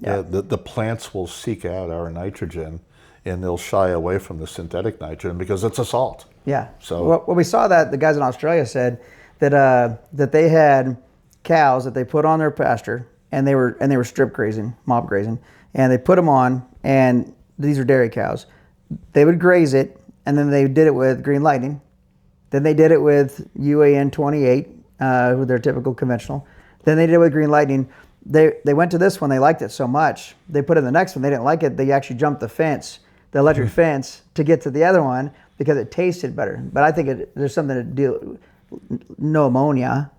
Yeah. The plants will seek out our nitrogen, and they'll shy away from the synthetic nitrogen because it's a salt. Yeah. So Well, we saw that the guys in Australia said that they had cows that they put on their pasture, and they were strip grazing, mob grazing, and they put them on, and these are dairy cows. They would graze it, and then they did it with Green Lightning. Then they did it with UAN 28, with their typical conventional. Then they did it with Green Lightning. They went to this one. They liked it so much. They put in the next one. They didn't like it. They actually jumped the fence, the electric fence, to get to the other one because it tasted better. But I think there's something to deal. No ammonia,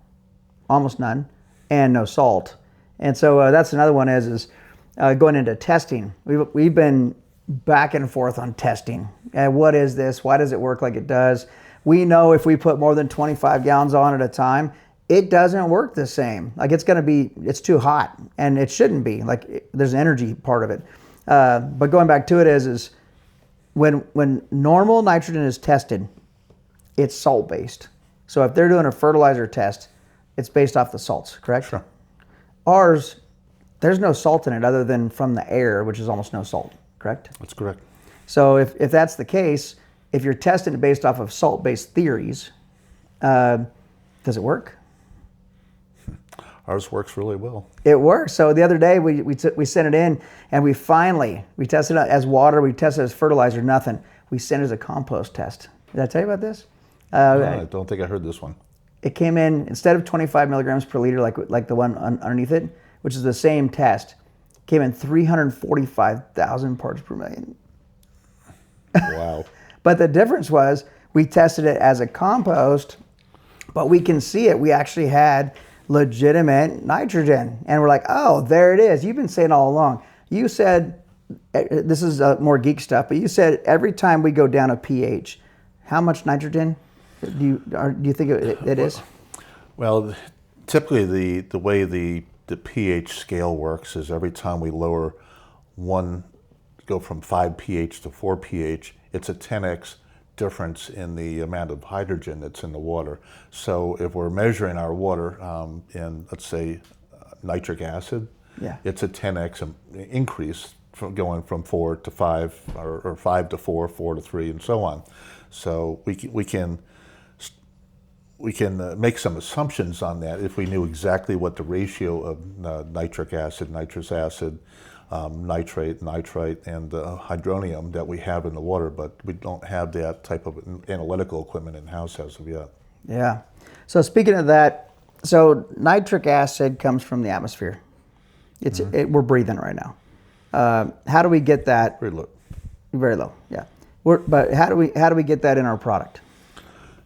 almost none, and no salt. And so that's another one is going into testing. We've been back and forth on testing. And what is this? Why does it work like it does? We know if we put more than 25 gallons on at a time, it doesn't work the same. Like it's too hot, and it shouldn't be. Like there's an energy part of it. But going back to it is when normal nitrogen is tested, it's salt based. So if they're doing a fertilizer test, it's based off the salts, correct? Sure. Ours, there's no salt in it other than from the air, which is almost no salt, correct? That's correct. So if that's the case, if you're testing it based off of salt-based theories, does it work? Ours works really well. It works. So the other day we sent it in, and we tested it as water, we tested it as fertilizer, nothing. We sent it as a compost test. Did I tell you about this? No, I don't think I heard this one. It came in, instead of 25 milligrams per liter like the one underneath it, which is the same test, came in 345,000 parts per million. Wow. But the difference was we tested it as a compost, but we can see it. We actually had legitimate nitrogen. And we're like, oh, there it is. You've been saying all along. You said, this is more geek stuff, but you said every time we go down a pH, how much nitrogen do you think it is? Well, typically the way the pH scale works is every time we lower go from 5 pH to 4 pH, it's a 10x difference in the amount of hydrogen that's in the water. So if we're measuring our water in, let's say, nitric acid, yeah, it's a 10x increase from going from 4 to 5 or 5 to 4, 4 to 3, and so on. So we can make some assumptions on that if we knew exactly what the ratio of nitric acid, nitrous acid, nitrate, nitrite, and hydronium that we have in the water, but we don't have that type of analytical equipment in-house as of yet. Yeah. So speaking of that, so nitric acid comes from the atmosphere. We're breathing right now. How do we get that? Very low. Very low, yeah. But how do we get that in our product?